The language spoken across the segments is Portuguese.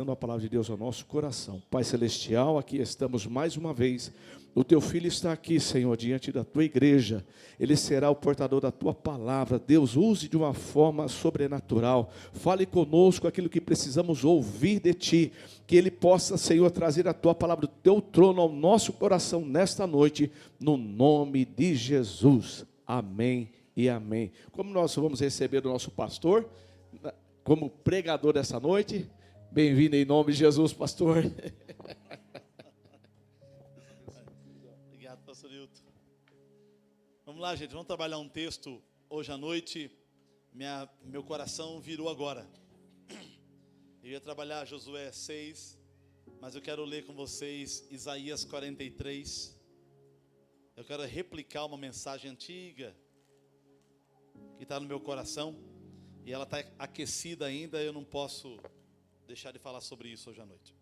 Dando a palavra de Deus ao nosso coração. Pai Celestial, aqui estamos mais uma vez. O teu filho está aqui, Senhor, diante da tua igreja. Ele será o portador da tua palavra. Deus, use de uma forma sobrenatural. Fale conosco aquilo que precisamos ouvir de ti. Que ele possa, Senhor, trazer a tua palavra do teu trono ao nosso coração nesta noite, no nome de Jesus. Amém e amém. Como nós vamos receber o nosso pastor, como pregador dessa noite. Bem-vindo em nome de Jesus, pastor. Obrigado, pastor Hilton. Vamos lá, gente, vamos trabalhar um texto hoje à noite. Meu coração virou agora. Eu ia trabalhar Josué 6, mas eu quero ler com vocês Isaías 43. Eu quero replicar uma mensagem antiga que está no meu coração. E ela está aquecida ainda, eu não posso deixar de falar sobre isso hoje à noite.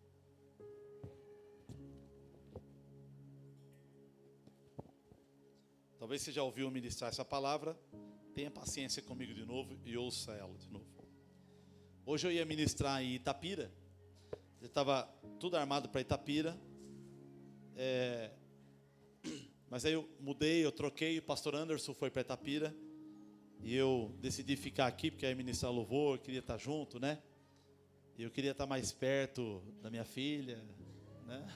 Talvez você já ouviu ministrar essa palavra. Tenha paciência comigo de novo e ouça ela de novo. Hoje eu ia ministrar em Itapira. Eu estava tudo armado para Itapira. Mas aí eu mudei, eu troquei. O pastor Anderson foi para Itapira. E eu decidi ficar aqui porque ia ministrar louvor, queria estar junto, né? E eu queria estar mais perto da minha filha, né?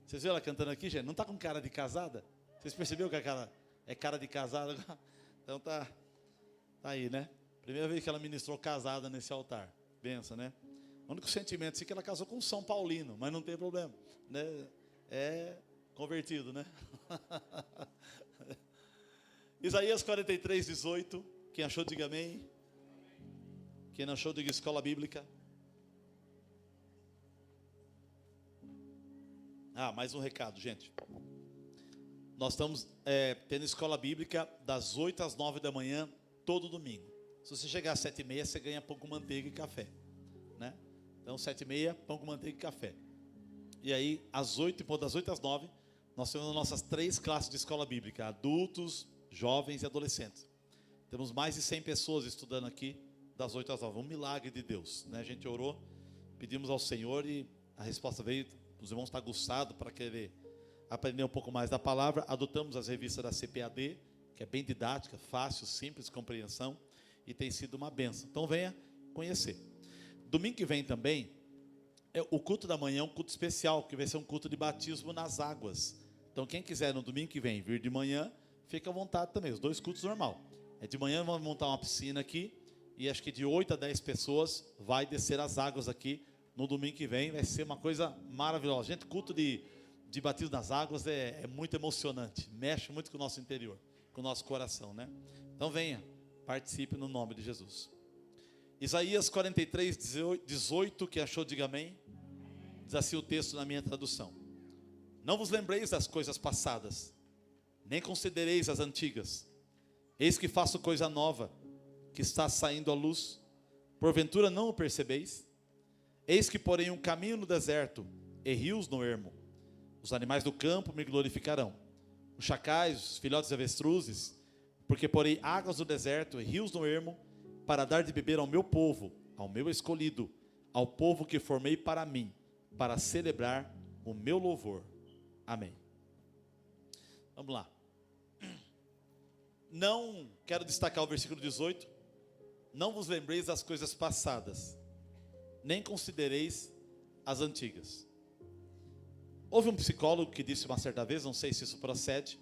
Vocês viram ela cantando aqui, gente? Não está com cara de casada? Vocês perceberam que a cara é cara de casada? Então tá aí, né? Primeira vez que ela ministrou casada nesse altar. Benção, né? O único sentimento é que ela casou com um São Paulino, mas não tem problema, né? É convertido, né? Isaías 43, 18. Quem achou, diga amém. Quem não achou, diga escola bíblica. Mais um recado, gente. Nós estamos tendo escola bíblica das 8 às 9 da manhã, todo domingo. Se você chegar às 7h30, você ganha pão com manteiga e café, né? Então, 7h30, pão com manteiga e café. E aí, das 8 às 9, nós temos as nossas 3 classes de escola bíblica: adultos, jovens e adolescentes. Temos mais de 100 pessoas estudando aqui, das 8 às 9, um milagre de Deus, né? A gente orou, pedimos ao Senhor e a resposta veio. Os irmãos estão aguçados para querer aprender um pouco mais da palavra. Adotamos as revistas da CPAD, que é bem didática, fácil, simples, compreensão, e tem sido uma bênção. Então venha conhecer. Domingo que vem também, o culto da manhã é um culto especial, que vai ser um culto de batismo nas águas. Então quem quiser no domingo que vem vir de manhã, fica à vontade também, os 2 cultos normal. De manhã vamos montar uma piscina aqui, e acho que de 8 a 10 pessoas vai descer as águas aqui no domingo que vem. Vai ser uma coisa maravilhosa. Gente, culto de batismo nas águas é muito emocionante. Mexe muito com o nosso interior, com o nosso coração, né? Então venha, participe no nome de Jesus. Isaías 43, 18, quem achou, diga amém. Diz assim o texto na minha tradução: não vos lembreis das coisas passadas, nem considereis as antigas. Eis que faço coisa nova, que está saindo à luz. Porventura não o percebeis? Eis que porém um caminho no deserto e rios no ermo. Os animais do campo me glorificarão, os chacais, os filhotes de avestruzes, porque porei águas no deserto e rios no ermo, para dar de beber ao meu povo, ao meu escolhido, ao povo que formei para mim, para celebrar o meu louvor. Amém. Vamos lá. Não quero destacar o versículo 18. Não vos lembreis das coisas passadas, nem considereis as antigas. Houve um psicólogo que disse uma certa vez, não sei se isso procede,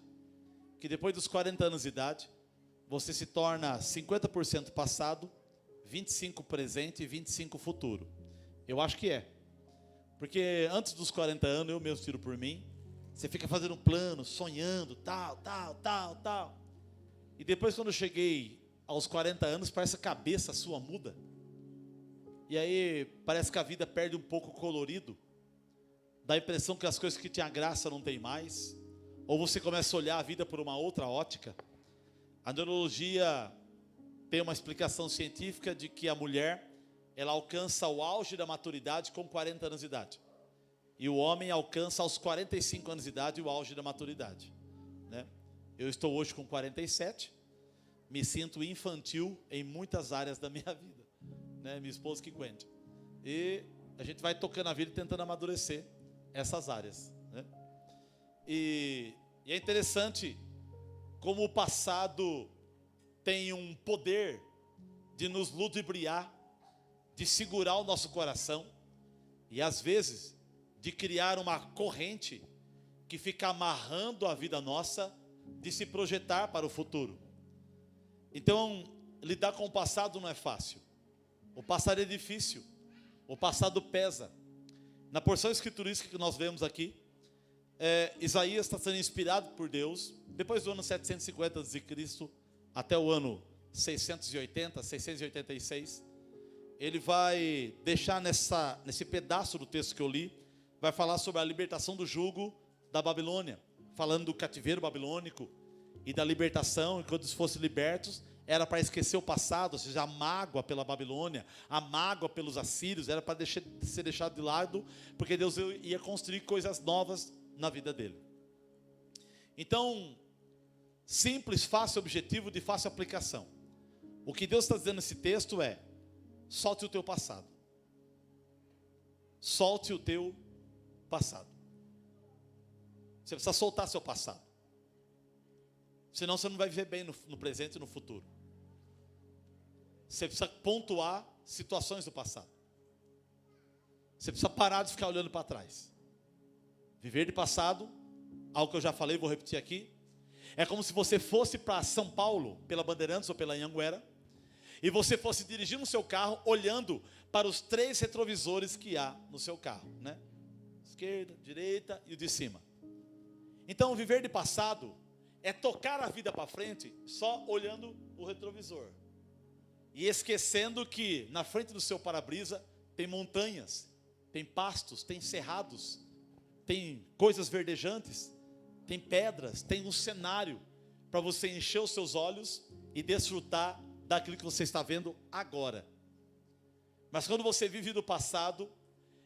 que depois dos 40 anos de idade, você se torna 50% passado, 25% presente e 25% futuro. Eu acho que é. Porque antes dos 40 anos, eu mesmo tiro por mim, você fica fazendo um plano, sonhando, tal. E depois, quando eu cheguei aos 40 anos, parece que a cabeça sua muda. E aí, parece que a vida perde um pouco o colorido. Dá a impressão que as coisas que tinham graça não tem mais. Ou você começa a olhar a vida por uma outra ótica. A neurologia tem uma explicação científica de que a mulher, ela alcança o auge da maturidade com 40 anos de idade. E o homem alcança aos 45 anos de idade o auge da maturidade, né? Eu estou hoje com 47, me sinto infantil em muitas áreas da minha vida, né? Minha esposa que aguente. E a gente vai tocando a vida e tentando amadurecer essas áreas, né? E é interessante como o passado tem um poder de nos ludibriar, de segurar o nosso coração e às vezes de criar uma corrente que fica amarrando a vida nossa de se projetar para o futuro. Então, lidar com o passado não é fácil. O passado é difícil. O passado pesa. Na porção escriturística que nós vemos aqui, Isaías está sendo inspirado por Deus, depois do ano 750 a.C. até o ano 680, 686, ele vai deixar nesse pedaço do texto que eu li, vai falar sobre a libertação do jugo da Babilônia, falando do cativeiro babilônico e da libertação, e quando eles fossem libertos, era para esquecer o passado, ou seja, a mágoa pela Babilônia, a mágoa pelos assírios, era para ser deixado de lado, porque Deus ia construir coisas novas na vida dele. Então, simples, fácil, objetivo, de fácil aplicação. O que Deus está dizendo nesse texto é: solte o teu passado. Solte o teu passado. Você precisa soltar seu passado. Senão você não vai viver bem no presente e no futuro. Você precisa pontuar situações do passado. Você precisa parar de ficar olhando para trás. Viver de passado, algo que eu já falei, vou repetir aqui, é como se você fosse para São Paulo, pela Bandeirantes ou pela Anhanguera, e você fosse dirigindo o seu carro, olhando para os 3 retrovisores que há no seu carro, né? Esquerda, direita e o de cima. Então, viver de passado é tocar a vida para frente só olhando o retrovisor. E esquecendo que na frente do seu para-brisa tem montanhas, tem pastos, tem cerrados, tem coisas verdejantes, tem pedras, tem um cenário para você encher os seus olhos e desfrutar daquilo que você está vendo agora. Mas quando você vive do passado,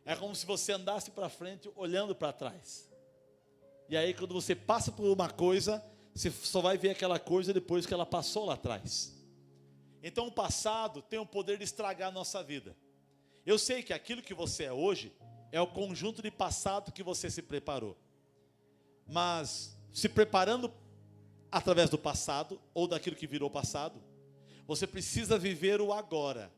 é como se você andasse para frente olhando para trás. E aí quando você passa por uma coisa, você só vai ver aquela coisa depois que ela passou lá atrás. Então o passado tem o poder de estragar a nossa vida. Eu sei que aquilo que você é hoje é o conjunto de passado que você se preparou. Mas se preparando através do passado ou daquilo que virou passado, você precisa viver o agora.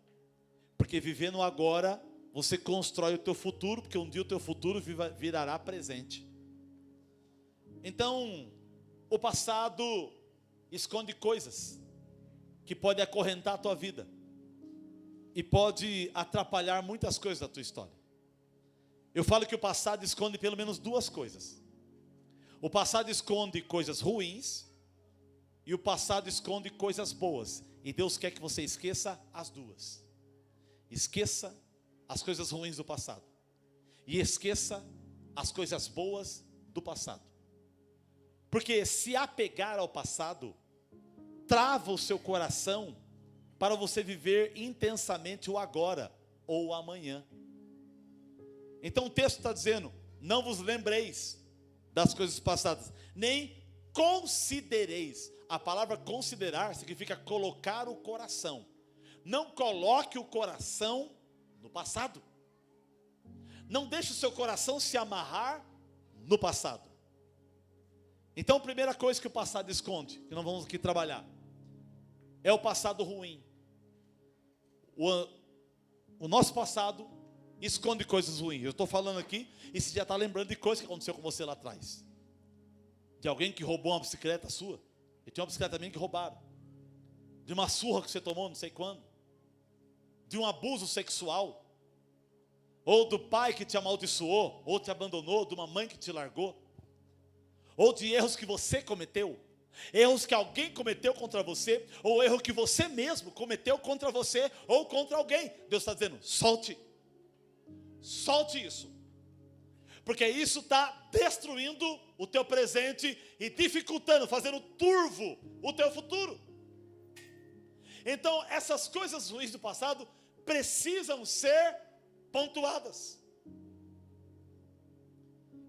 Porque vivendo o agora, você constrói o teu futuro, porque um dia o teu futuro virará presente. Então, o passado esconde coisas que podem acorrentar a tua vida e pode atrapalhar muitas coisas da tua história. Eu falo que o passado esconde pelo menos 2 coisas. O passado esconde coisas ruins e o passado esconde coisas boas. E Deus quer que você esqueça as 2. Esqueça as coisas ruins do passado e esqueça as coisas boas do passado. Porque se apegar ao passado trava o seu coração para você viver intensamente o agora ou o amanhã. Então o texto está dizendo: não vos lembreis das coisas passadas, nem considereis. A palavra considerar significa colocar o coração. Não coloque o coração no passado. Não deixe o seu coração se amarrar no passado. Então a primeira coisa que o passado esconde, que nós vamos aqui trabalhar, é o passado ruim. O nosso passado esconde coisas ruins. Eu estou falando aqui e você já está lembrando de coisas que aconteceu com você lá atrás. De alguém que roubou uma bicicleta sua. E tinha uma bicicleta também que roubaram. De uma surra que você tomou não sei quando. De um abuso sexual. Ou do pai que te amaldiçoou, ou te abandonou, de uma mãe que te largou. Ou de erros que você cometeu. Erros que alguém cometeu contra você, ou erro que você mesmo cometeu contra você, ou contra alguém. Deus está dizendo: solte. Solte isso. Porque isso está destruindo o teu presente e dificultando, fazendo turvo o teu futuro. Então essas coisas ruins do passado precisam ser pontuadas.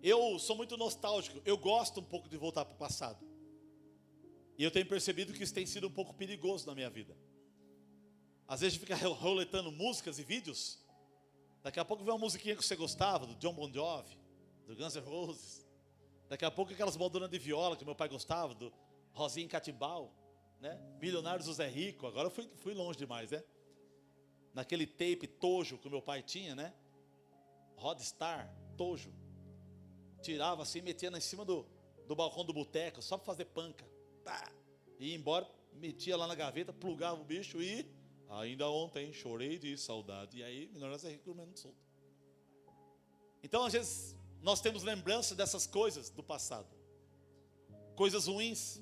Eu sou muito nostálgico, eu gosto um pouco de voltar para o passado. E eu tenho percebido que isso tem sido um pouco perigoso na minha vida. Às vezes fica roletando músicas e vídeos Daqui a pouco vem uma musiquinha que você gostava, do John Bon Jovi, do Guns N' Roses. Daqui a pouco aquelas molduras de viola que meu pai gostava, do Rosinha Catimbau, né? Milionários do Zé Rico. Agora eu fui longe demais, né? Naquele tape Tojo que o meu pai tinha, né? Rodstar, Tojo. Tirava assim, metia em cima do balcão do boteco, só para fazer panca. Tá. E ia embora, metia lá na gaveta, plugava o bicho e... Ainda ontem chorei de saudade. E aí, Milionários do Zé Rico comendo solto. Então, às vezes, nós temos lembrança dessas coisas do passado. Coisas ruins.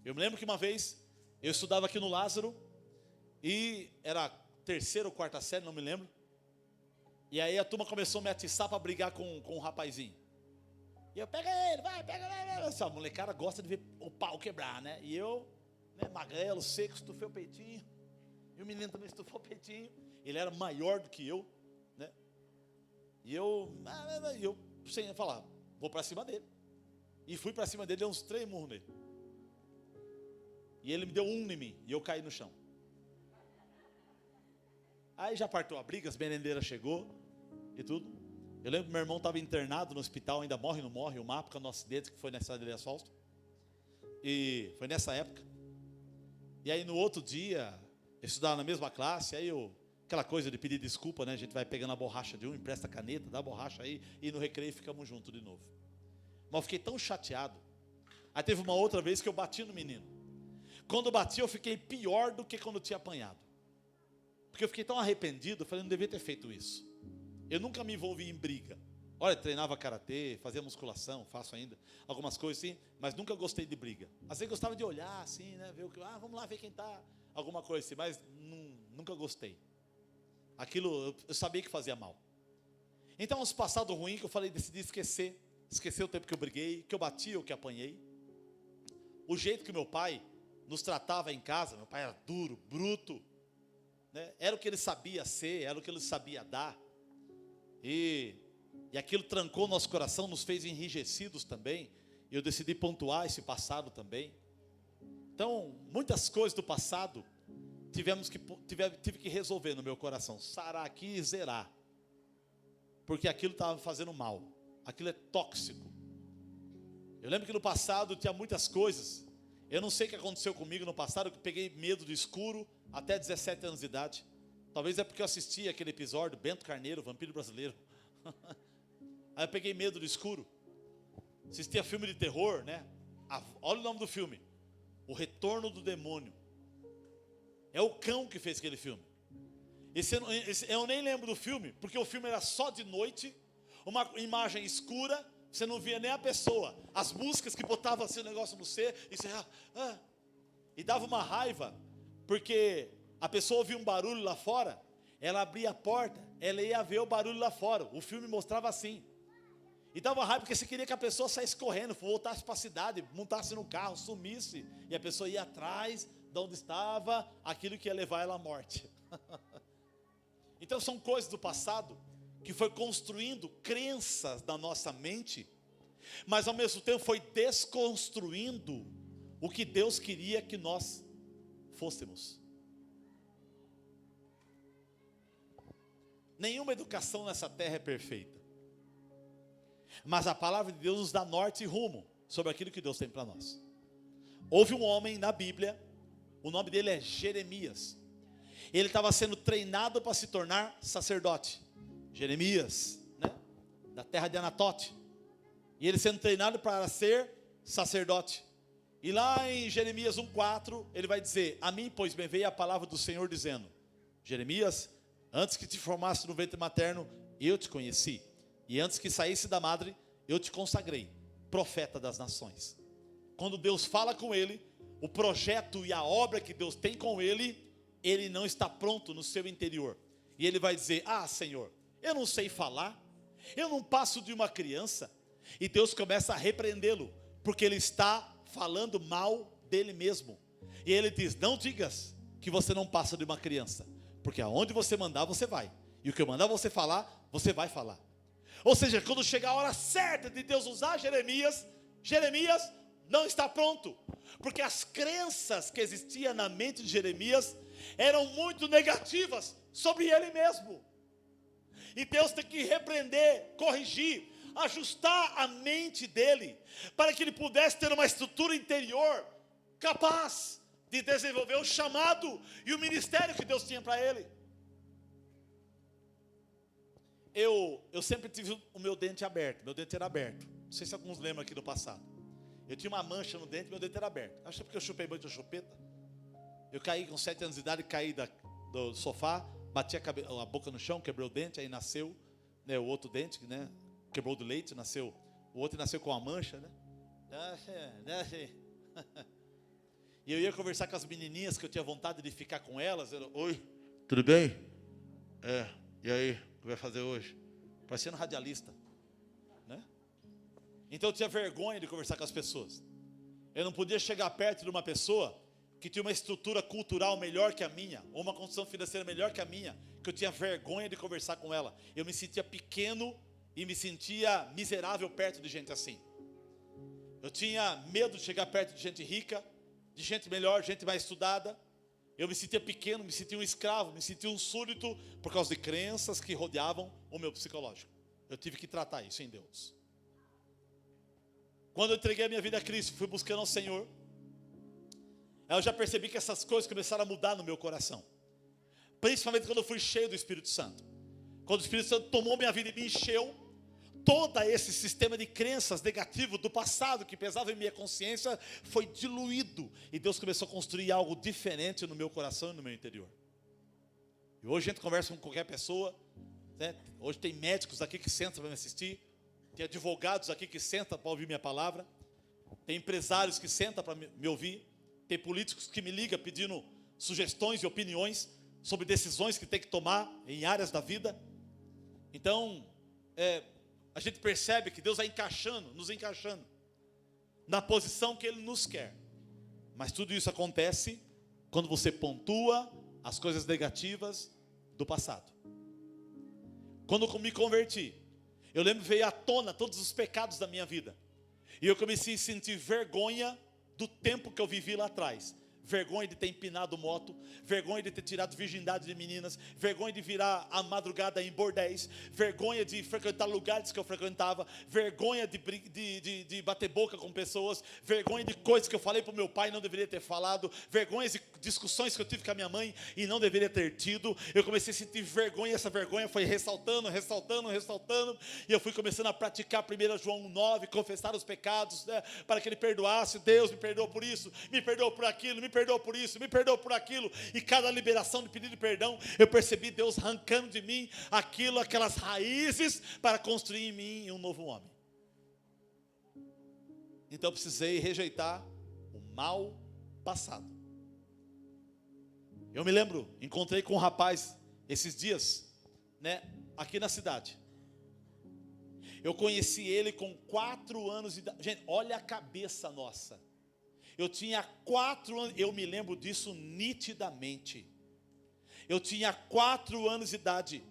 Eu me lembro que uma vez, eu estudava aqui no Lázaro, e era terceira ou quarta série, não me lembro. E aí a turma começou a me atiçar para brigar com um rapazinho. E eu, pega ele, pega ele. Essa molecada gosta de ver o pau quebrar, né? E eu, né, magrelo, seco, estufei o peitinho. E o menino também estufou o peitinho. Ele era maior do que eu, né? E eu sem falar, vou para cima dele. E fui para cima dele, dei uns 3 murros nele. E ele me deu um em mim, e eu caí no chão. Aí já partiu a briga, as merendeiras chegou e tudo. Eu lembro que meu irmão estava internado no hospital, ainda morre, não morre, uma época no acidente que foi na cidade de Asfalto. E foi nessa época. E aí no outro dia, eu estudava na mesma classe, aí aquela coisa de pedir desculpa, né? A gente vai pegando a borracha de um, empresta a caneta, dá a borracha aí, e no recreio ficamos juntos de novo. Mas eu fiquei tão chateado. Aí teve uma outra vez que eu bati no menino. Quando eu bati, eu fiquei pior do que quando eu tinha apanhado. Porque eu fiquei tão arrependido, eu falei, não devia ter feito isso. Eu nunca me envolvi em briga. Olha, treinava karatê, fazia musculação, faço ainda algumas coisas assim, mas nunca gostei de briga. Às vezes gostava de olhar assim, né, ver o que, vamos lá ver quem tá, alguma coisa assim, mas nunca gostei. Aquilo eu sabia que fazia mal. Então, os passados ruins que eu falei, decidi esquecer o tempo que eu briguei, que eu bati ou que apanhei. O jeito que meu pai nos tratava em casa, meu pai era duro, bruto, né? Era o que ele sabia ser, era o que ele sabia dar. E aquilo trancou nosso coração, nos fez enrijecidos também. Eu decidi pontuar esse passado também. Então, muitas coisas do passado tive que resolver no meu coração. Sarar aqui e zerar. Porque aquilo estava fazendo mal. Aquilo é tóxico. Eu lembro que no passado tinha muitas coisas. Eu não sei o que aconteceu comigo no passado, que eu peguei medo do escuro até 17 anos de idade. Talvez é porque eu assisti aquele episódio, Bento Carneiro, Vampiro Brasileiro. Aí eu peguei medo do escuro. Assistia filme de terror, né? Olha o nome do filme. O Retorno do Demônio. É o Cão que fez aquele filme. Eu nem lembro do filme, porque o filme era só de noite, uma imagem escura, você não via nem a pessoa. As músicas que botavam assim o negócio no C, e você e dava uma raiva, porque a pessoa ouvia um barulho lá fora, ela abria a porta, ela ia ver o barulho lá fora. O filme mostrava assim. E dava raiva porque você queria que a pessoa saísse correndo, voltasse para a cidade, montasse no carro, sumisse. E a pessoa ia atrás de onde estava aquilo que ia levar ela à morte. Então são coisas do passado que foi construindo crenças na nossa mente, mas ao mesmo tempo foi desconstruindo o que Deus queria que nós fôssemos. Nenhuma educação nessa terra é perfeita. Mas a palavra de Deus nos dá norte e rumo sobre aquilo que Deus tem para nós. Houve um homem na Bíblia, o nome dele é Jeremias. Ele estava sendo treinado para se tornar sacerdote. Jeremias, né? Da terra de Anatote. E ele sendo treinado para ser sacerdote. E lá em Jeremias 1,4, ele vai dizer: a mim, pois, me veio a palavra do Senhor dizendo: Jeremias, antes que te formasse no ventre materno, eu te conheci. E antes que saísse da madre, eu te consagrei profeta das nações. Quando Deus fala com ele, o projeto e a obra que Deus tem com ele, ele não está pronto no seu interior. E ele vai dizer: Senhor, eu não sei falar, eu não passo de uma criança. E Deus começa a repreendê-lo, porque ele está falando mal dele mesmo. E ele diz: não digas que você não passa de uma criança, porque aonde você mandar, você vai. E o que eu mandar você falar, você vai falar. Ou seja, quando chegar a hora certa de Deus usar Jeremias, Jeremias não está pronto. Porque as crenças que existiam na mente de Jeremias eram muito negativas sobre ele mesmo. E Deus tem que repreender, corrigir, ajustar a mente dele, para que ele pudesse ter uma estrutura interior capaz de desenvolver o chamado e o ministério que Deus tinha para ele. Eu sempre tive o meu dente aberto, meu dente era aberto. Não sei se alguns lembram aqui do passado. Eu tinha uma mancha no dente, meu dente era aberto. Acho que é porque eu chupei muito chupeta. Eu caí com 7 anos de idade, caí do sofá, bati a boca no chão, quebrei o dente, aí nasceu, né, o outro dente, né, quebrou do leite, nasceu, o outro nasceu com a mancha, né? E eu ia conversar com as menininhas que eu tinha vontade de ficar com elas. Oi, tudo bem? E aí, o que vai fazer hoje? Parecendo radialista, né? Então eu tinha vergonha de conversar com as pessoas. Eu não podia chegar perto de uma pessoa que tinha uma estrutura cultural melhor que a minha, ou uma condição financeira melhor que a minha, que eu tinha vergonha de conversar com ela. Eu me sentia pequeno e me sentia miserável perto de gente assim. Eu tinha medo de chegar perto de gente rica, de gente melhor, gente mais estudada. Eu me sentia pequeno, me sentia um escravo, me sentia um súdito por causa de crenças que rodeavam o meu psicológico. Eu tive que tratar isso em Deus. Quando eu entreguei a minha vida a Cristo, fui buscando ao Senhor, eu já percebi que essas coisas começaram a mudar no meu coração. Principalmente quando eu fui cheio do Espírito Santo. Quando o Espírito Santo tomou minha vida e me encheu, todo esse sistema de crenças negativo do passado que pesava em minha consciência foi diluído. E Deus começou a construir algo diferente no meu coração e no meu interior. E hoje a gente conversa com qualquer pessoa, né? Hoje tem médicos aqui que sentam para me assistir, tem advogados aqui que sentam para ouvir minha palavra, tem empresários que sentam para me ouvir, tem políticos que me ligam pedindo sugestões e opiniões sobre decisões que tem que tomar em áreas da vida. Então, a gente percebe que Deus vai nos encaixando na posição que Ele nos quer. Mas tudo isso acontece quando você pontua as coisas negativas do passado. Quando eu me converti, eu lembro que veio à tona todos os pecados da minha vida. E eu comecei a sentir vergonha do tempo que eu vivi lá atrás. Vergonha de ter empinado moto, vergonha de ter tirado virgindade de meninas, vergonha de virar a madrugada em bordéis, vergonha de frequentar lugares que eu frequentava, vergonha de bater boca com pessoas, vergonha de coisas que eu falei para o meu pai e não deveria ter falado, vergonhas de discussões que eu tive com a minha mãe e não deveria ter tido. Eu comecei a sentir vergonha, e essa vergonha foi ressaltando, e eu fui começando a praticar 1 João 9, confessar os pecados, né, para que Ele perdoasse. Deus me perdoa por isso, me perdoa por aquilo, me perdoa por isso, me perdoa por aquilo. E cada liberação de pedido de perdão, eu percebi Deus arrancando de mim aquelas raízes para construir em mim um novo homem. Então eu precisei rejeitar o mal passado. Eu me lembro, encontrei com um rapaz esses dias, né, aqui na cidade. Eu conheci ele com 4 anos de idade. Gente, olha a cabeça nossa. Eu tinha 4 anos, eu me lembro disso nitidamente. Eu tinha 4 anos de idade.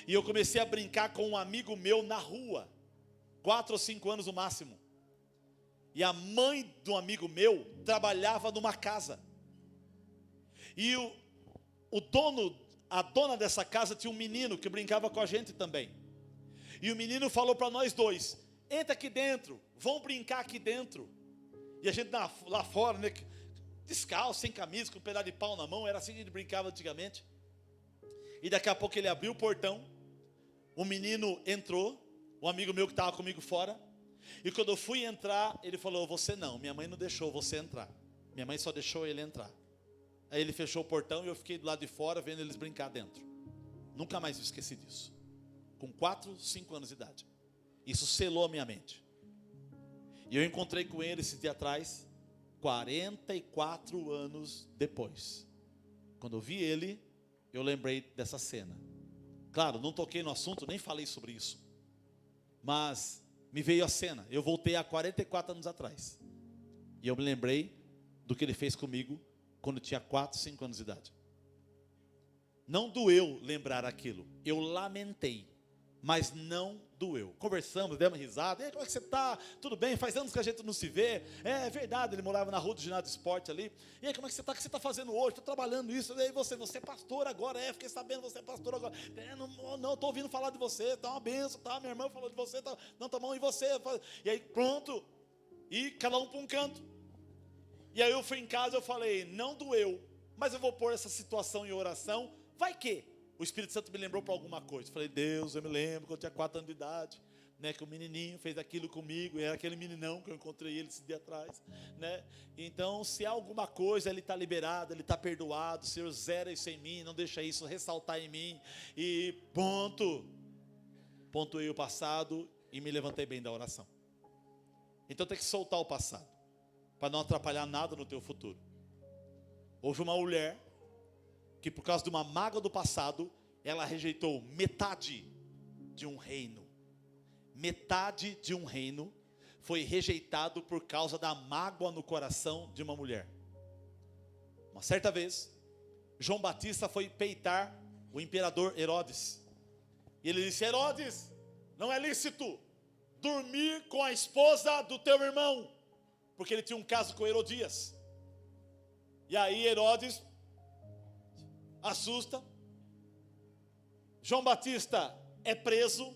E eu comecei a brincar com um amigo meu na rua. 4 ou 5 anos no máximo. E a mãe de um amigo meu trabalhava numa casa. E a dona dessa casa tinha um menino que brincava com a gente também. E o menino falou para nós dois: entra aqui dentro, vão brincar aqui dentro. E a gente lá fora, né, descalço, sem camisa, com um pedaço de pau na mão. Era assim que a gente brincava antigamente. E daqui a pouco ele abriu o portão. O menino entrou, um amigo meu que estava comigo fora. E quando eu fui entrar, ele falou: você não, minha mãe não deixou você entrar. Minha mãe só deixou ele entrar. Aí ele fechou o portão e eu fiquei do lado de fora vendo eles brincar dentro. Nunca mais me esqueci disso. Com 4, 5 anos de idade. Isso selou a minha mente. E eu encontrei com ele esse dia atrás, 44 anos depois. Quando eu vi ele, eu lembrei dessa cena. Claro, não toquei no assunto, nem falei sobre isso. Mas me veio a cena. Eu voltei há 44 anos atrás. E eu me lembrei do que ele fez comigo quando eu tinha 4, 5 anos de idade. Não doeu lembrar aquilo. Eu lamentei. mas não doeu. Conversamos, demos risada. E aí, como é que você está? Tudo bem? Faz anos que a gente não se vê. É verdade, ele morava na rua do ginásio de esporte ali. E aí, como é que você está? O que você está fazendo hoje? Estou trabalhando isso. E aí, você é pastor agora? Fiquei sabendo, você é pastor agora. Não, estou ouvindo falar de você. Está uma benção, tá? Minha irmã falou de você. Tá, não, tá bom, e você? E aí, pronto. E cada um para um canto. E aí, eu fui em casa, eu falei, não doeu, mas eu vou pôr essa situação em oração. Vai que o Espírito Santo me lembrou para alguma coisa. Eu falei, Deus, eu me lembro quando eu tinha 4 anos de idade, né, que o menininho fez aquilo comigo, e era aquele meninão que eu encontrei ele esse dia atrás, né? Então, se há alguma coisa, ele está liberado, ele está perdoado. Senhor, zera isso em mim, não deixa isso ressaltar em mim. E pontuei o passado e me levantei bem da oração. Então tem que soltar o passado, para não atrapalhar nada no teu futuro. Houve uma mulher que, por causa de uma mágoa do passado, ela rejeitou metade de um reino. Metade de um reino foi rejeitado por causa da mágoa no coração de uma mulher. Uma certa vez, João Batista foi peitar o imperador Herodes. E ele disse, Herodes, não é lícito dormir com a esposa do teu irmão, porque ele tinha um caso com Herodias. E aí Herodes assusta, João Batista é preso,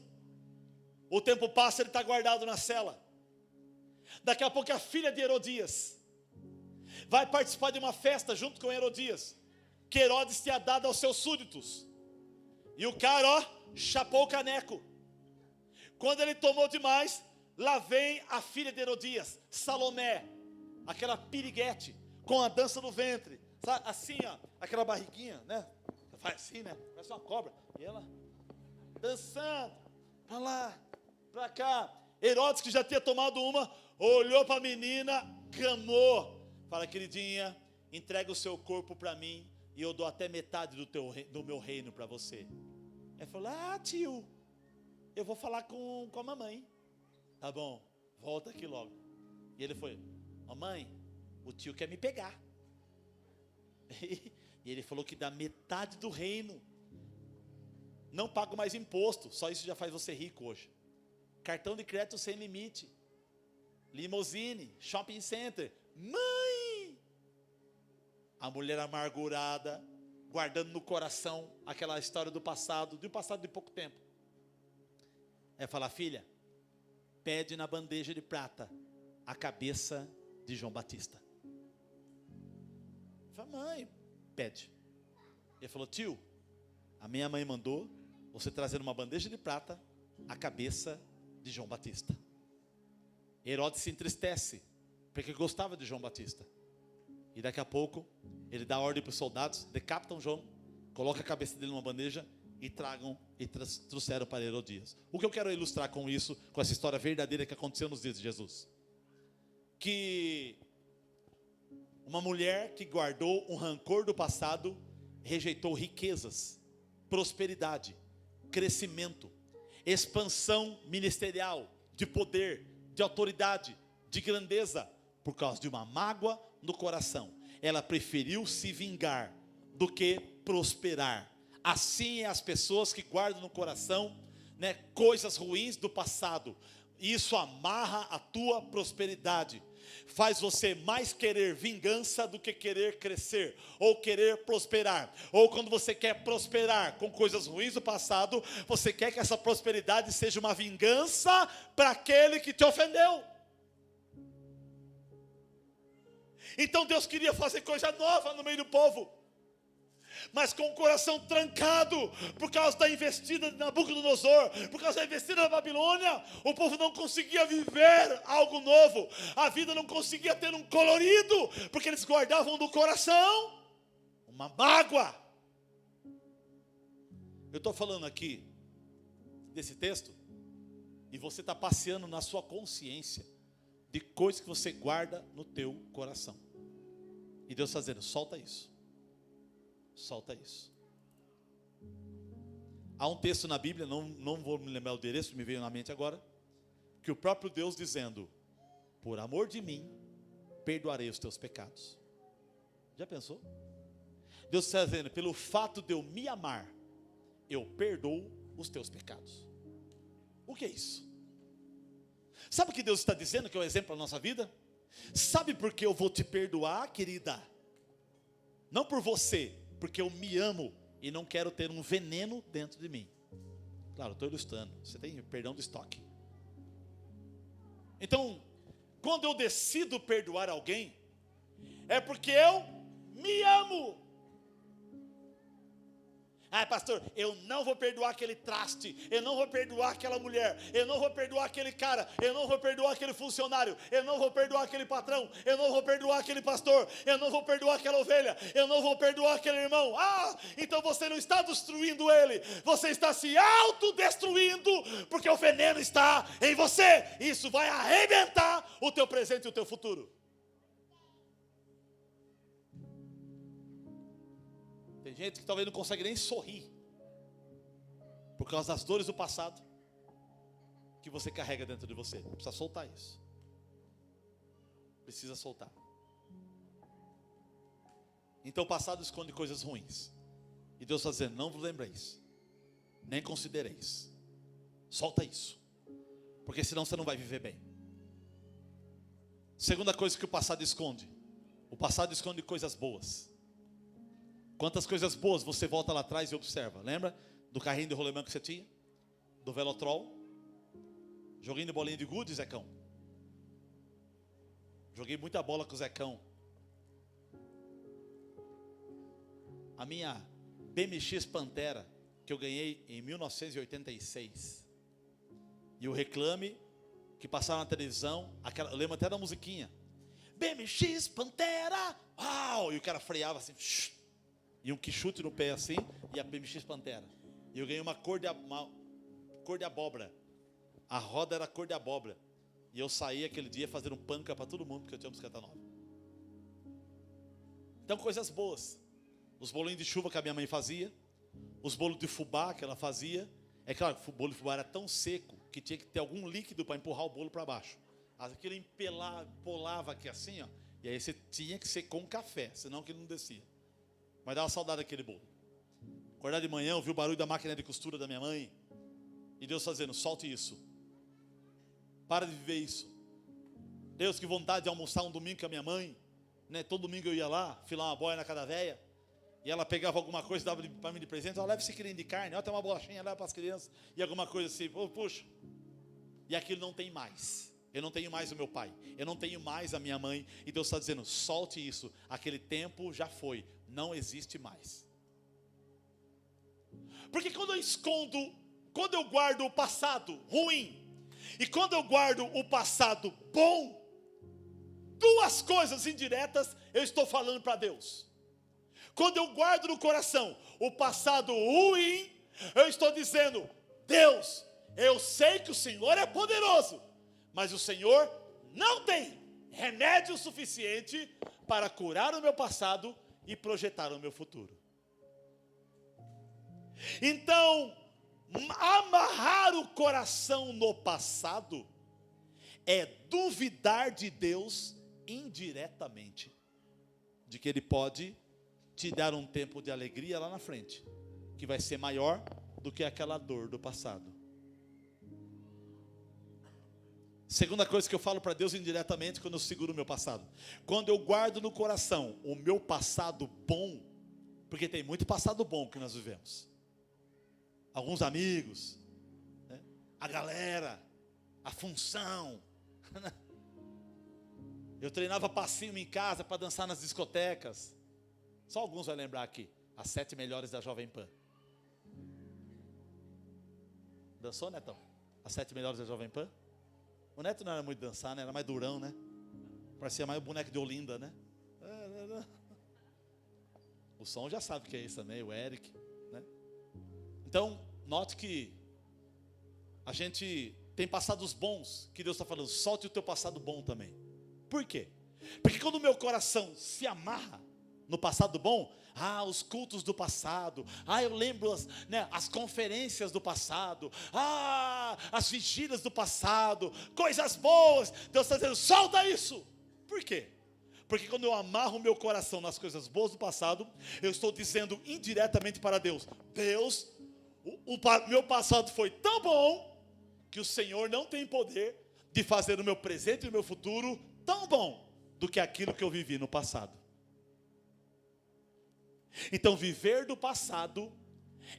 o tempo passa, ele está guardado na cela. Daqui a pouco a filha de Herodias vai participar de uma festa junto com Herodias, que Herodes tinha dado aos seus súditos. E o cara, chapou o caneco. Quando ele tomou demais, lá vem a filha de Herodias, Salomé, aquela piriguete, com a dança no ventre, sabe? Assim, ó, aquela barriguinha, né? Faz assim, né? Parece uma cobra. E ela dançando, para lá, para cá. Herodes, que já tinha tomado uma, olhou para a menina, clamou. Fala, queridinha, entrega o seu corpo para mim, e eu dou até metade do meu reino para você. Ela falou, tio, eu vou falar com a mamãe. Tá bom, volta aqui logo. E ele foi, mamãe, o tio quer me pegar. E ele falou que dá metade do reino. Não pago mais imposto, só isso já faz você rico hoje. Cartão de crédito sem limite, limousine, shopping center. Mãe! A mulher amargurada, guardando no coração aquela história do passado, de um passado de pouco tempo. Ela fala, filha, pede na bandeja de prata a cabeça de João Batista. Fala, mãe, pede. Ele falou, tio, a minha mãe mandou você trazer numa bandeja de prata a cabeça de João Batista. Herodes se entristece, porque gostava de João Batista. E daqui a pouco, ele dá ordem para os soldados, decapitam João, coloca a cabeça dele numa bandeja e trouxeram para Herodias. O que eu quero ilustrar com isso, com essa história verdadeira que aconteceu nos dias de Jesus? Que uma mulher que guardou um rancor do passado, rejeitou riquezas, prosperidade, crescimento, expansão ministerial, de poder, de autoridade, de grandeza, por causa de uma mágoa no coração. Ela preferiu se vingar do que prosperar. Assim é as pessoas que guardam no coração, né, coisas ruins do passado. Isso amarra a tua prosperidade. Faz você mais querer vingança do que querer crescer, ou querer prosperar. Ou quando você quer prosperar com coisas ruins do passado, você quer que essa prosperidade seja uma vingança para aquele que te ofendeu. Então Deus queria fazer coisa nova no meio do povo, mas com o coração trancado, por causa da investida de Nabucodonosor, por causa da investida da Babilônia, o povo não conseguia viver algo novo, a vida não conseguia ter um colorido, porque eles guardavam no coração uma mágoa. Eu estou falando aqui desse texto, e você está passeando na sua consciência, de coisas que você guarda no teu coração, e Deus está dizendo, solta isso. Solta isso. Há um texto na Bíblia, não vou me lembrar o endereço, me veio na mente agora, que o próprio Deus dizendo, por amor de mim, perdoarei os teus pecados. Já pensou? Deus está dizendo, pelo fato de eu me amar, eu perdoo os teus pecados. O que é isso? Sabe o que Deus está dizendo, que é o exemplo para a nossa vida? Sabe por que eu vou te perdoar, querida? Não por você, porque eu me amo e não quero ter um veneno dentro de mim. Claro, estou ilustrando, você tem perdão do estoque. Então, quando eu decido perdoar alguém, é porque eu me amo. Ah, pastor, eu não vou perdoar aquele traste, eu não vou perdoar aquela mulher, eu não vou perdoar aquele cara, eu não vou perdoar aquele funcionário, eu não vou perdoar aquele patrão, eu não vou perdoar aquele pastor, eu não vou perdoar aquela ovelha, eu não vou perdoar aquele irmão. Ah, então você não está destruindo ele, você está se autodestruindo, porque o veneno está em você. Isso vai arrebentar o teu presente e o teu futuro. Tem gente que talvez não consegue nem sorrir por causa das dores do passado que você carrega dentro de você. Precisa soltar isso. Precisa soltar. Então o passado esconde coisas ruins. E Deus está dizendo, não vos lembreis, nem considereis. Solta isso. Porque senão você não vai viver bem. Segunda coisa que o passado esconde. O passado esconde coisas boas. Quantas coisas boas você volta lá atrás e observa. Lembra do carrinho de rolemã que você tinha? Do Velotrol? Joguinho de bolinha de gude, Zecão? Joguei muita bola com o Zecão. A minha BMX Pantera, que eu ganhei em 1986. E o reclame que passava na televisão, eu lembro até da musiquinha. BMX Pantera! Uau! E o cara freava assim... E um quichute no pé assim, e a BMX Pantera. E eu ganhei uma cor de abóbora. A roda era cor de abóbora. E eu saí aquele dia fazendo panca para todo mundo, porque eu tinha uma bicicleta nova. Então, coisas boas. Os bolinhos de chuva que a minha mãe fazia. Os bolos de fubá que ela fazia. É claro que o bolo de fubá era tão seco, que tinha que ter algum líquido para empurrar o bolo para baixo. Aquilo empolava aqui assim, ó. E aí você tinha que ser com café, senão aquilo não descia. Mas dava saudade daquele bolo. Acordar de manhã, ouvir o barulho da máquina de costura da minha mãe. E Deus fazendo, solte isso. Para de viver isso. Deus, que vontade de almoçar um domingo com a minha mãe. Né? Todo domingo eu ia lá, filar uma boia na cada véia. E ela pegava alguma coisa, dava para mim de presente. Ela leva esse quilinho de carne, ó, tem uma bolachinha, leva para as crianças. E alguma coisa assim, puxa. E aquilo não tem mais. Eu não tenho mais o meu pai. Eu não tenho mais a minha mãe. E Deus está dizendo, solte isso. Aquele tempo já foi. Não existe mais. Porque quando eu escondo, quando eu guardo o passado ruim, e quando eu guardo o passado bom, duas coisas indiretas eu estou falando para Deus. Quando eu guardo no coração o passado ruim, eu estou dizendo, Deus, eu sei que o Senhor é poderoso, mas o Senhor não tem remédio suficiente para curar o meu passado e projetar o meu futuro. Então, amarrar o coração no passado é duvidar de Deus indiretamente, de que Ele pode te dar um tempo de alegria lá na frente, que vai ser maior do que aquela dor do passado. Segunda coisa que eu falo para Deus indiretamente quando eu seguro o meu passado. Quando eu guardo no coração o meu passado bom, porque tem muito passado bom que nós vivemos. Alguns amigos, né? A galera, a função. Eu treinava passinho em casa para dançar nas discotecas. Só alguns vão lembrar aqui. As 7 melhores da Jovem Pan. Dançou, Netão? As 7 melhores da Jovem Pan? O Neto não era muito dançar, né? Era mais durão, né? Parecia mais o boneco de Olinda, né? O som já sabe o que é isso também, o Eric, né? Então, note que a gente tem passados bons, que Deus está falando, solte o teu passado bom também. Por quê? Porque quando o meu coração se amarra no passado bom, os cultos do passado, eu lembro as conferências do passado, as vigílias do passado, coisas boas, Deus está dizendo, solta isso. Por quê? Porque quando eu amarro o meu coração nas coisas boas do passado, eu estou dizendo indiretamente para Deus, Deus, o meu passado foi tão bom, que o Senhor não tem poder de fazer o meu presente e o meu futuro tão bom do que aquilo que eu vivi no passado. Então, viver do passado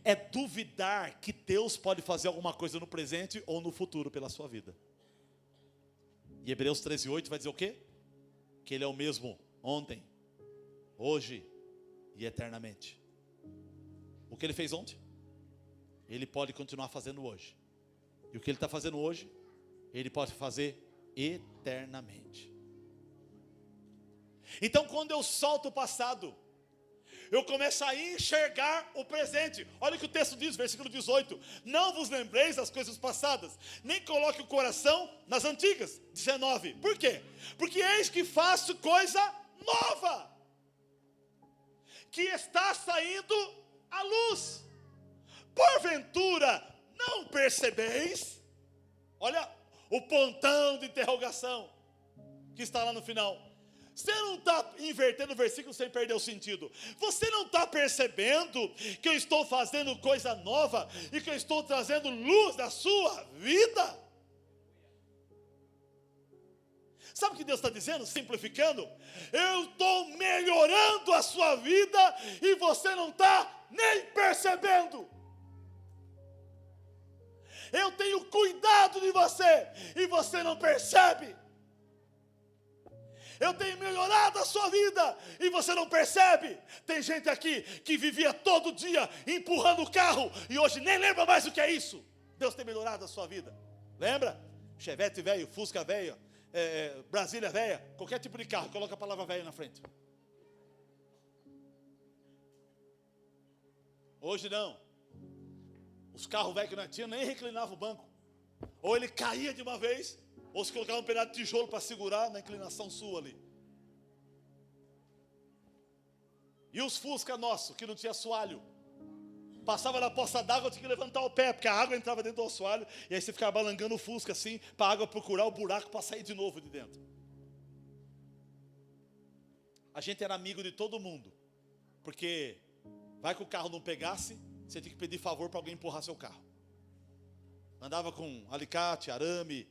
é duvidar que Deus pode fazer alguma coisa no presente ou no futuro pela sua vida. E Hebreus 13:8 vai dizer o quê? Que Ele é o mesmo ontem, hoje e eternamente. O que Ele fez ontem, Ele pode continuar fazendo hoje. E o que Ele está fazendo hoje, Ele pode fazer eternamente. Então, quando eu solto o passado, eu começo a enxergar o presente. Olha o que o texto diz, versículo 18. Não vos lembreis das coisas passadas, nem coloque o coração nas antigas. 19. Por quê? Porque eis que faço coisa nova, que está saindo à luz. Porventura não percebeis? Olha o pontão de interrogação que está lá no final. Você não está invertendo o versículo sem perder o sentido. Você não está percebendo que eu estou fazendo coisa nova e que eu estou trazendo luz na sua vida? Sabe o que Deus está dizendo? Simplificando, eu estou melhorando a sua vida e você não está nem percebendo. Eu tenho cuidado de você e você não percebe. Eu tenho melhorado a sua vida e você não percebe. Tem gente aqui que vivia todo dia empurrando o carro e hoje nem lembra mais o que é isso. Deus tem melhorado a sua vida. Lembra? Chevette velho, Fusca velho, Brasília velha, qualquer tipo de carro, coloca a palavra velho na frente. Hoje não. Os carros velhos que nós tínhamos nem reclinavam o banco. Ou ele caía de uma vez, ou se colocava um pedaço de tijolo para segurar na inclinação sua ali. E os Fusca nossos, que não tinha assoalho. Passava na poça d'água, tinha que levantar o pé, porque a água entrava dentro do assoalho, e aí você ficava balangando o Fusca assim, para a água procurar o buraco para sair de novo de dentro. A gente era amigo de todo mundo, porque vai que o carro não pegasse, você tinha que pedir favor para alguém empurrar seu carro. Andava com alicate, arame,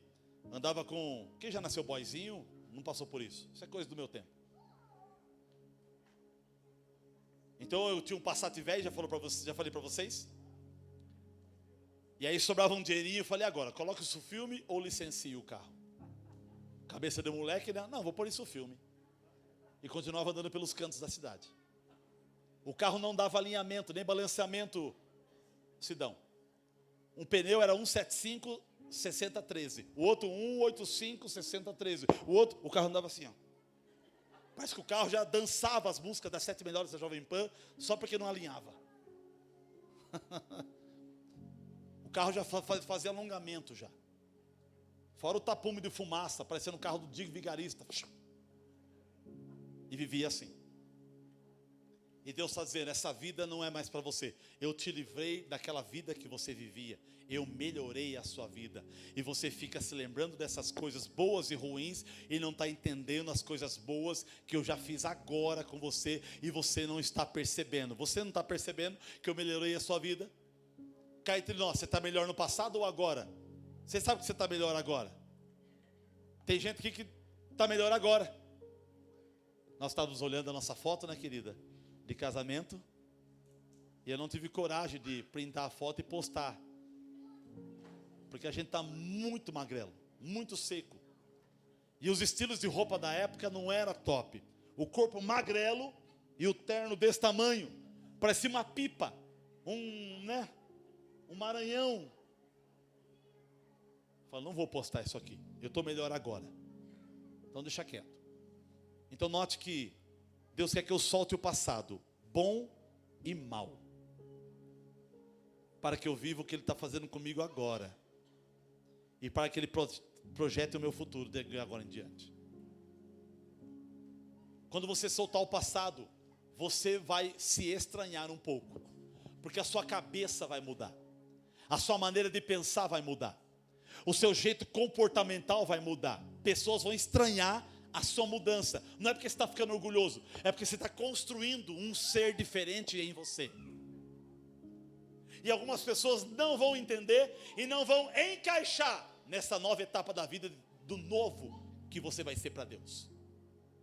andava com... Quem já nasceu boizinho, não passou por isso. Isso é coisa do meu tempo. Então eu tinha um Passat velho, já falei para vocês. E aí sobrava um dinheirinho, eu falei agora, coloque isso filme ou licencie o carro. Cabeça de moleque, né? Não, vou pôr isso filme. E continuava andando pelos cantos da cidade. O carro não dava alinhamento, nem balanceamento, Sidão. Um pneu era 175, 60, 13. O outro 185, 60, 13. O carro andava assim, ó. Parece que o carro já dançava as músicas das 7 melhores da Jovem Pan, só porque não alinhava. O carro já fazia alongamento já. Fora o tapume de fumaça, parecendo o carro do Digo Vigarista. E vivia assim. E Deus está dizendo, essa vida não é mais para você. Eu te livrei daquela vida que você vivia. Eu melhorei a sua vida. E você fica se lembrando dessas coisas boas e ruins e não está entendendo as coisas boas que eu já fiz agora com você e você não está percebendo. Você não está percebendo que eu melhorei a sua vida? Cá entre nós, você está melhor no passado ou agora? Você sabe que você está melhor agora? Tem gente aqui que está melhor agora. Nós estávamos olhando a nossa foto, né, querida? De casamento. E eu não tive coragem de printar a foto e postar. Porque a gente está muito magrelo, muito seco. E os estilos de roupa da época não era top. O corpo magrelo e o terno desse tamanho. Parecia uma pipa. Um maranhão. Falo, não vou postar isso aqui. Eu estou melhor agora. Então deixa quieto. Então note que Deus quer que eu solte o passado, bom e mal, para que eu viva o que Ele está fazendo comigo agora, e para que Ele projete o meu futuro de agora em diante. Quando você soltar o passado, você vai se estranhar um pouco, porque a sua cabeça vai mudar, a sua maneira de pensar vai mudar, o seu jeito comportamental vai mudar, pessoas vão estranhar a sua mudança. Não é porque você está ficando orgulhoso, é porque você está construindo um ser diferente em você. E algumas pessoas não vão entender e não vão encaixar nessa nova etapa da vida, do novo que você vai ser para Deus.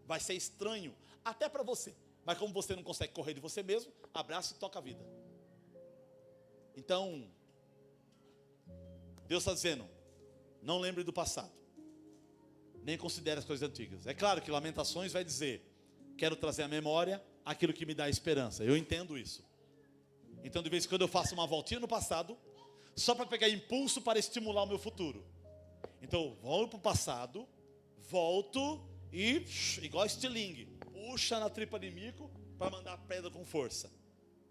Vai ser estranho até para você. Mas como você não consegue correr de você mesmo, abraça e toca a vida. Então, Deus está dizendo, não lembre do passado, nem considere as coisas antigas. É claro que Lamentações vai dizer, quero trazer à memória aquilo que me dá esperança. Eu entendo isso. Então, de vez em quando eu faço uma voltinha no passado, só para pegar impulso para estimular o meu futuro. Então, eu volto para o passado, volto e, igual estilingue, puxa na tripa de mico para mandar a pedra com força.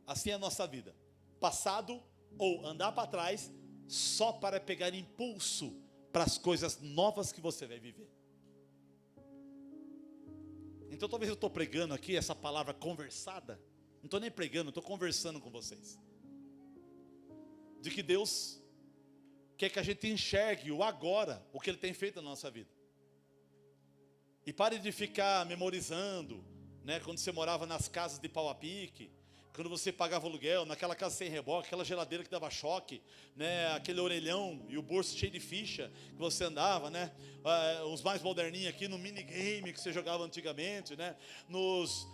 Assim é a nossa vida. Passado ou andar para trás, só para pegar impulso para as coisas novas que você vai viver. Então talvez eu estou pregando aqui essa palavra conversada. Não estou nem pregando, estou conversando com vocês. De que Deus quer que a gente enxergue o agora, o que Ele tem feito na nossa vida. E pare de ficar memorizando, né, quando você morava nas casas de pau a pique, quando você pagava aluguel, naquela casa sem reboque, aquela geladeira que dava choque, né, aquele orelhão e o bolso cheio de ficha que você andava, né, os mais moderninhos aqui no minigame que você jogava antigamente, né, nos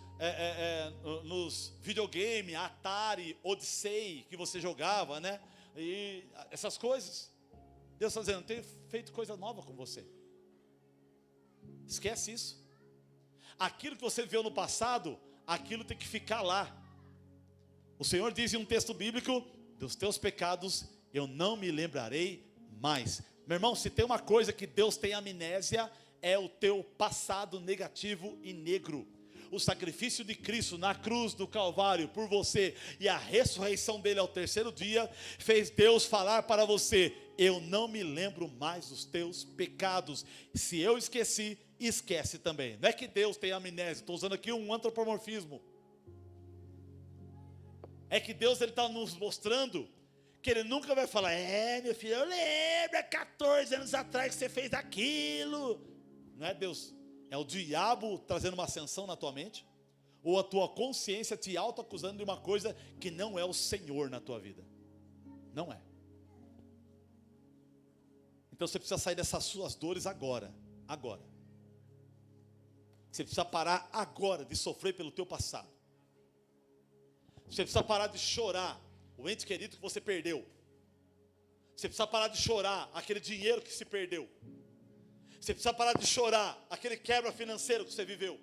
videogame, Atari, Odyssey que você jogava, né, e essas coisas. Deus está dizendo, tenho feito coisa nova com você. Esquece isso. Aquilo que você viveu no passado, aquilo tem que ficar lá. O Senhor diz em um texto bíblico, dos teus pecados eu não me lembrarei mais. Meu irmão, se tem uma coisa que Deus tem amnésia, é o teu passado negativo e negro. O sacrifício de Cristo na cruz do Calvário por você e a ressurreição dele ao terceiro dia, fez Deus falar para você, eu não me lembro mais dos teus pecados. Se eu esqueci, esquece também. Não é que Deus tem amnésia, estou usando aqui um antropomorfismo. É que Deus está nos mostrando que Ele nunca vai falar, meu filho, eu lembro há 14 anos atrás que você fez aquilo. Não é Deus, é o diabo trazendo uma ascensão na tua mente, ou a tua consciência te auto-acusando de uma coisa que não é o Senhor na tua vida. Não é. Então você precisa sair dessas suas dores agora. Agora. Você precisa parar agora de sofrer pelo teu passado. Você precisa parar de chorar o ente querido que você perdeu. Você precisa parar de chorar aquele dinheiro que se perdeu. Você precisa parar de chorar aquele quebra financeiro que você viveu.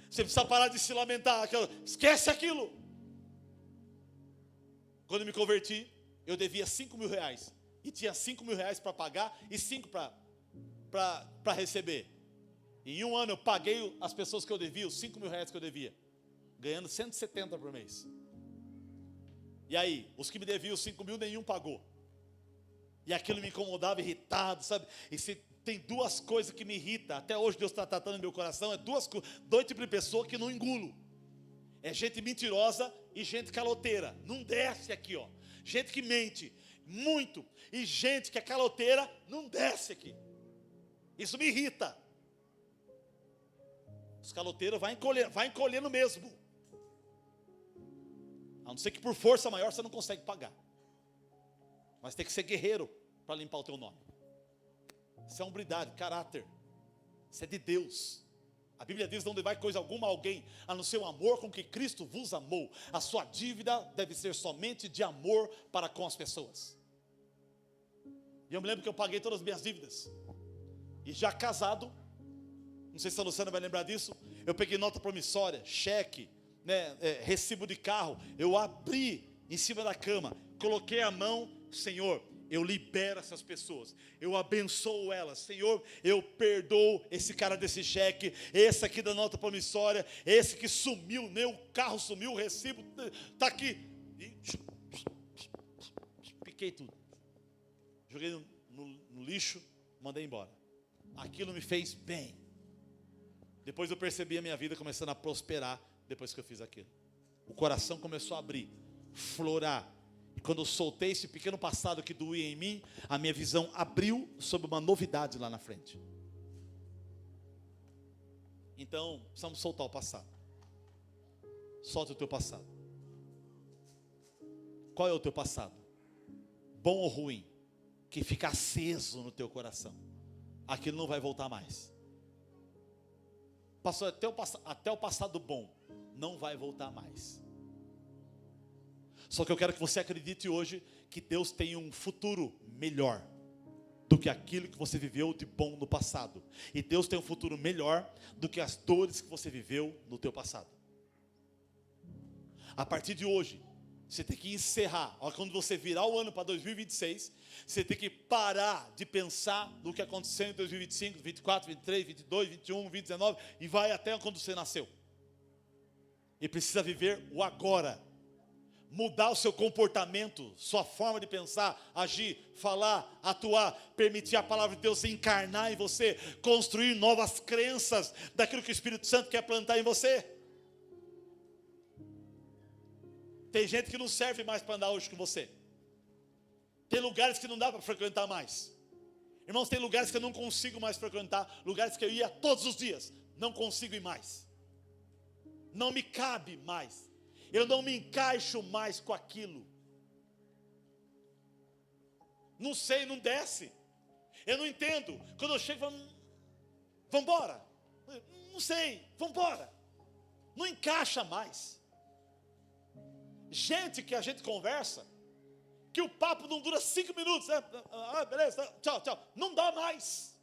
Você precisa parar de se lamentar. Esquece aquilo. Quando eu me converti, eu devia 5 mil reais. E tinha 5 mil reais para pagar e 5 para receber. Em um ano eu paguei as pessoas que eu devia, os 5 mil reais que eu devia. Ganhando 170 por mês. E aí, os que me deviam 5 mil, nenhum pagou. E aquilo me incomodava, irritado, sabe? E se tem duas coisas que me irritam, até hoje Deus está tratando no meu coração, dois tipos de pessoa que não engulo. É gente mentirosa e gente caloteira. Não desce aqui, ó. Gente que mente muito. E gente que é caloteira, não desce aqui. Isso me irrita. Os caloteiros vai encolhendo mesmo. A não ser que por força maior você não consegue pagar. Mas tem que ser guerreiro para limpar o teu nome. Isso é hombridade, caráter. Isso é de Deus. A Bíblia diz, não devai coisa alguma a alguém, a não ser o amor com que Cristo vos amou. A sua dívida deve ser somente de amor para com as pessoas. E eu me lembro que eu paguei todas as minhas dívidas. E já casado, não sei se a Luciana vai lembrar disso, eu peguei nota promissória, cheque, né, recibo de carro, eu abri em cima da cama, coloquei a mão, Senhor, eu libero essas pessoas, eu abençoo elas, Senhor, eu perdoo esse cara desse cheque, esse aqui da nota promissória, esse que sumiu, né, o carro sumiu, o recibo está aqui, e piquei tudo, joguei no lixo, mandei embora. Aquilo me fez bem. Depois eu percebi a minha vida começando a prosperar depois que eu fiz aquilo. O coração começou a abrir, florar. E quando eu soltei esse pequeno passado que doía em mim, a minha visão abriu sobre uma novidade lá na frente. Então, precisamos soltar o passado. Solta o teu passado. Qual é o teu passado? Bom ou ruim? Que fica aceso no teu coração. Aquilo não vai voltar mais. Passou até o passado bom, não vai voltar mais. Só que eu quero que você acredite hoje que Deus tem um futuro melhor do que aquilo que você viveu de bom no passado. E Deus tem um futuro melhor do que as dores que você viveu no teu passado. A partir de hoje, você tem que encerrar. Quando você virar o ano para 2026, você tem que parar de pensar no que aconteceu em 2025, 24, 23, 22, 21, 19 e vai até quando você nasceu. E precisa viver o agora. Mudar o seu comportamento, sua forma de pensar, agir, falar, atuar, permitir a palavra de Deus encarnar em você, construir novas crenças daquilo que o Espírito Santo quer plantar em você. Tem gente que não serve mais para andar hoje com você. Tem lugares que não dá para frequentar mais. Irmãos, tem lugares que eu não consigo mais frequentar, lugares que eu ia todos os dias, não consigo ir mais. Não me cabe mais. Eu não me encaixo mais com aquilo. Não sei, não desce. Eu não entendo. Quando eu chego, vamos embora. Não sei, vamos embora. Não encaixa mais. Gente que a gente conversa, que o papo não dura 5 minutos. Beleza, tchau, tchau. Não dá mais.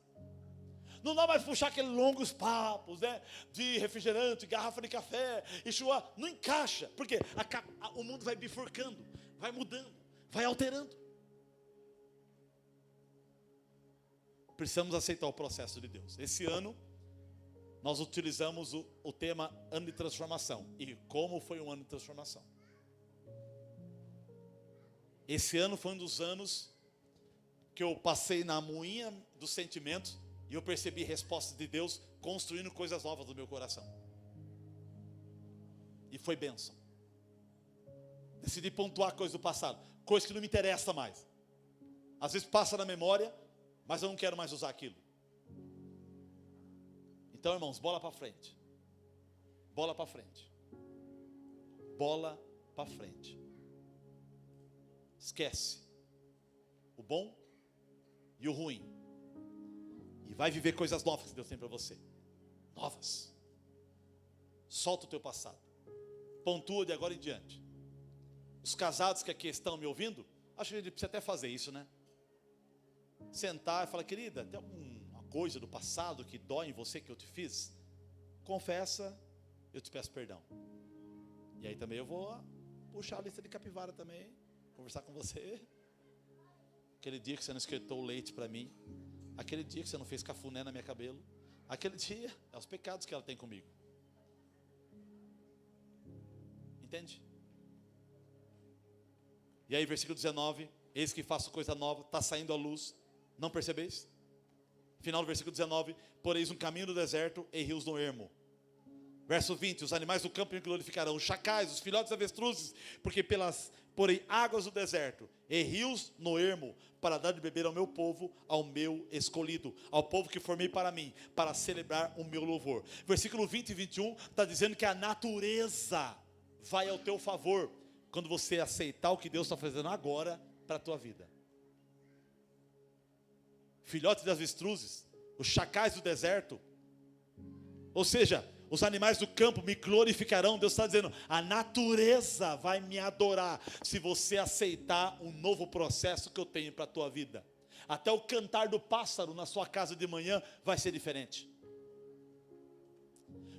Não dá mais puxar aqueles longos papos, né? De refrigerante, garrafa de café, e chuá. Não encaixa. Porque o mundo vai bifurcando, vai mudando, vai alterando. Precisamos aceitar o processo de Deus. Esse ano, nós utilizamos o tema ano de transformação. E como foi um ano de transformação? Esse ano foi um dos anos que eu passei na moinha dos sentimentos e eu percebi respostas de Deus construindo coisas novas no meu coração. E foi bênção. Decidi pontuar coisas do passado, coisas que não me interessam mais. Às vezes passa na memória, mas eu não quero mais usar aquilo. Então, irmãos, bola para frente. Bola para frente. Bola para frente. Esquece o bom e o ruim. E vai viver coisas novas que Deus tem para você. Novas. Solta o teu passado. Pontua de agora em diante. Os casados que aqui estão me ouvindo, acho que a gente precisa até fazer isso, né? Sentar e falar, querida, tem alguma coisa do passado que dói em você que eu te fiz? Confessa, eu te peço perdão. E aí também eu vou puxar a lista de capivara também, conversar com você. Aquele dia que você não esquentou o leite para mim, aquele dia que você não fez cafuné na minha cabelo, aquele dia, é os pecados que ela tem comigo. Entende? E aí versículo 19, eis que faço coisa nova, está saindo a luz, não percebeis? Final do versículo 19, poreis um caminho no deserto e rios no ermo. Verso 20, os animais do campo me glorificarão, os chacais, os filhotes de avestruzes, porque porei águas do deserto e rios no ermo, para dar de beber ao meu povo, ao meu escolhido, ao povo que formei para mim, para celebrar o meu louvor. Versículo 20 e 21 está dizendo que a natureza vai ao teu favor, quando você aceitar o que Deus está fazendo agora para a tua vida. Filhotes de avestruzes, os chacais do deserto, ou seja, os animais do campo me glorificarão. Deus está dizendo, a natureza vai me adorar, se você aceitar um novo processo que eu tenho para a tua vida. Até o cantar do pássaro na sua casa de manhã vai ser diferente.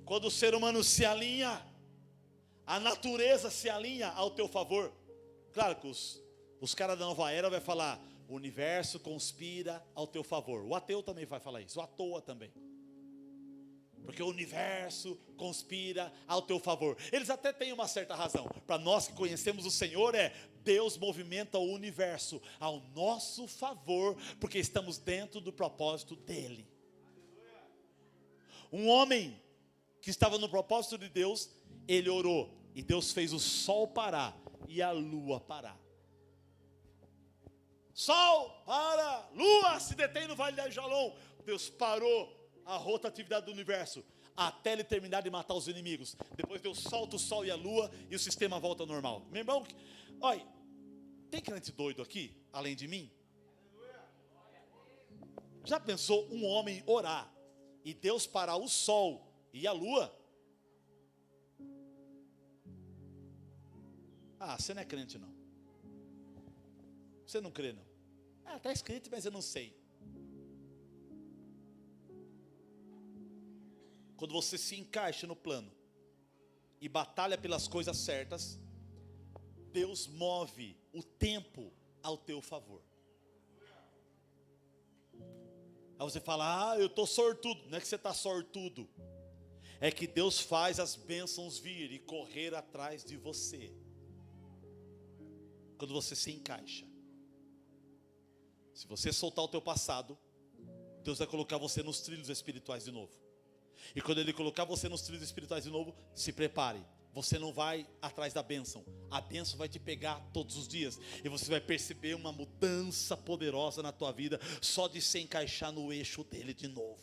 Quando o ser humano se alinha, a natureza se alinha ao teu favor. Claro que os caras da nova era vai falar, o universo conspira ao teu favor. O ateu também vai falar isso, o à toa também. Porque o universo conspira ao teu favor. Eles até têm uma certa razão. Para nós que conhecemos o Senhor, Deus movimenta o universo ao nosso favor, porque estamos dentro do propósito dEle. Um homem que estava no propósito de Deus, ele orou, e Deus fez o sol parar e a lua parar. Sol para, lua se detém no vale de Ajalon. Deus parou a rotatividade do universo, até ele terminar de matar os inimigos. Depois Deus solta o sol e a lua, e o sistema volta ao normal. Meu irmão, olha, Tem crente doido aqui, além de mim? Já pensou um homem orar e Deus parar o sol e a lua? Ah, você não é crente não. Você não crê não. Ah, está escrito, mas eu não sei. Quando você se encaixa no plano e batalha pelas coisas certas, Deus move o tempo ao teu favor. Aí você fala, eu estou sortudo. Não é que você está sortudo. É que Deus faz as bênçãos vir e correr atrás de você. Quando você se encaixa. Se você soltar o teu passado, Deus vai colocar você nos trilhos espirituais de novo. E quando Ele colocar você nos trilhos espirituais de novo, se prepare. Você não vai atrás da bênção. A bênção vai te pegar todos os dias. E você vai perceber uma mudança poderosa na tua vida, só de se encaixar no eixo dele de novo.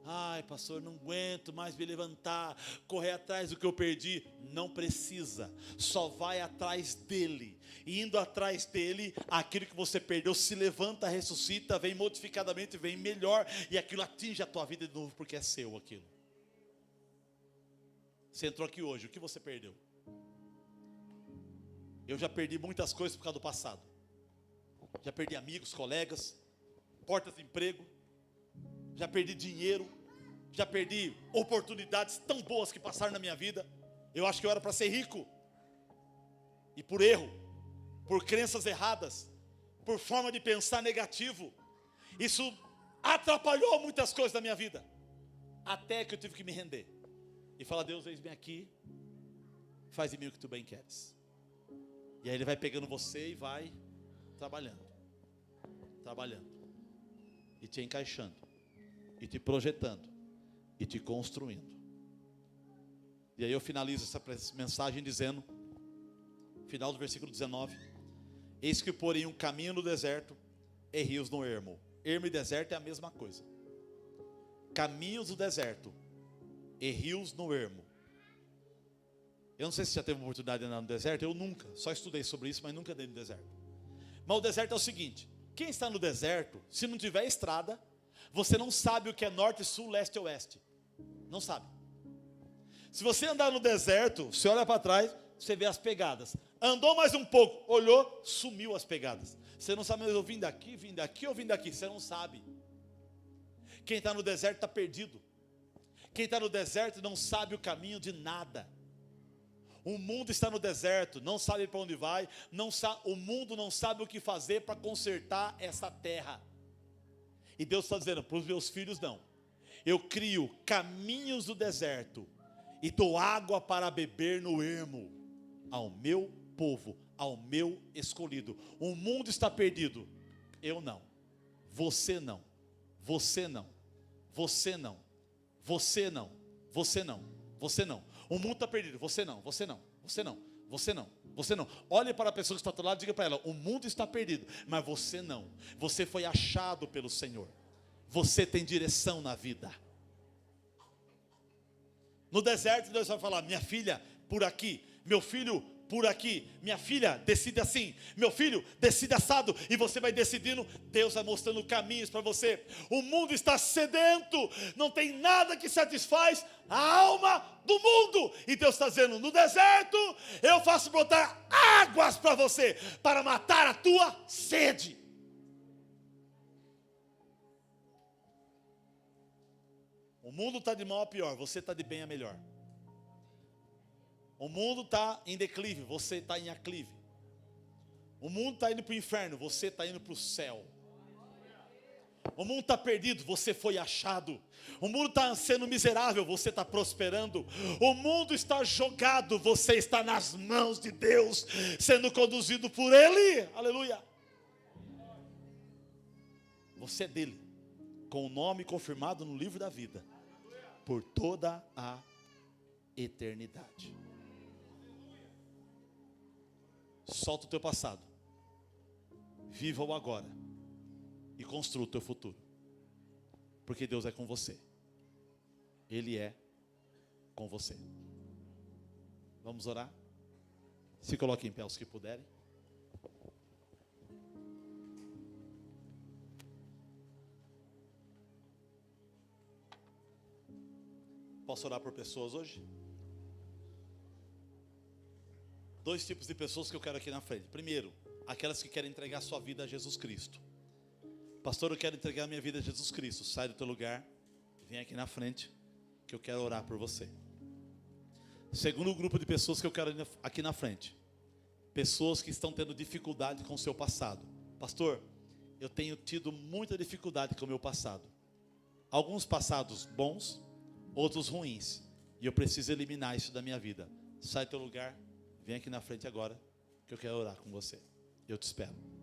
Ai, pastor, não aguento mais me levantar, correr atrás do que eu perdi. Não precisa, só vai atrás dele. E indo atrás dele, aquilo que você perdeu se levanta, ressuscita, vem modificadamente, vem melhor. E aquilo atinge a tua vida de novo, porque é seu aquilo. Você entrou aqui hoje, o que você perdeu? Eu já perdi muitas coisas por causa do passado. Já perdi amigos, colegas, portas de emprego. Já perdi dinheiro. Já perdi oportunidades tão boas que passaram na minha vida. Eu acho que eu era para ser rico. E por erro, por crenças erradas, por forma de pensar negativo, isso atrapalhou muitas coisas da minha vida. Até que eu tive que me render. E falar, Deus, eis-me aqui, faz em mim o que tu bem queres. E aí Ele vai pegando você e vai trabalhando. Trabalhando. E te encaixando. E te projetando. E te construindo. E aí eu finalizo essa mensagem dizendo, final do versículo 19. Eis que porém um caminho no deserto e rios no ermo. Ermo e deserto é a mesma coisa. Caminhos do deserto e rios no ermo. Eu não sei se já teve uma oportunidade de andar no deserto. Eu nunca, só estudei sobre isso, mas nunca andei no deserto. Mas o deserto é o seguinte: quem está no deserto, se não tiver estrada, você não sabe o que é norte, sul, leste ou oeste. Não sabe. Se você andar no deserto, você olha para trás, você vê as pegadas. Andou mais um pouco, olhou, sumiu as pegadas. Você não sabe, mas eu vim daqui ou vim daqui. Você não sabe. Quem está no deserto está perdido. Quem está no deserto não sabe o caminho de nada. O mundo está no deserto, não sabe para onde vai, o mundo não sabe o que fazer para consertar essa terra. E Deus está dizendo, para os meus filhos não. Eu crio caminhos do deserto e dou água para beber no ermo ao meu povo, ao meu escolhido. O mundo está perdido, eu não. Você não. Você não. Você não. Você não. Você não. Você não. O mundo está perdido, você não. Você não. Você não. Você não. Você não. Olhe para a pessoa que está do lado e diga para ela, o mundo está perdido, mas você não. Você foi achado pelo Senhor. Você tem direção na vida. No deserto Deus vai falar, minha filha, por aqui. Meu filho, por aqui. Minha filha, decide assim. Meu filho, decide assado. E você vai decidindo. Deus vai mostrando caminhos para você. O mundo está sedento. Não tem nada que satisfaz a alma do mundo. E Deus está dizendo, no deserto eu faço brotar águas para você, para matar a tua sede. O mundo está de mal a pior, você está de bem a melhor. O mundo está em declive, você está em aclive. O mundo está indo para o inferno, você está indo para o céu. O mundo está perdido, você foi achado. O mundo está sendo miserável, você está prosperando. O mundo está jogado, você está nas mãos de Deus, sendo conduzido por Ele. Aleluia. Você é dele, com o nome confirmado no livro da vida, por toda a eternidade. Solta o teu passado, viva o agora e construa o teu futuro, porque Deus é com você. Ele é com você. Vamos orar? Se coloquem em pé os que puderem. Posso orar por pessoas hoje? Dois tipos de pessoas que eu quero aqui na frente. Primeiro, aquelas que querem entregar sua vida a Jesus Cristo. Pastor, eu quero entregar minha vida a Jesus Cristo. Sai do teu lugar, vem aqui na frente, que eu quero orar por você. Segundo grupo de pessoas que eu quero aqui na frente. Pessoas que estão tendo dificuldade com o seu passado. Pastor, eu tenho tido muita dificuldade com o meu passado. Alguns passados bons, outros ruins. E eu preciso eliminar isso da minha vida. Sai do teu lugar, vem aqui na frente agora, que eu quero orar com você. Eu te espero.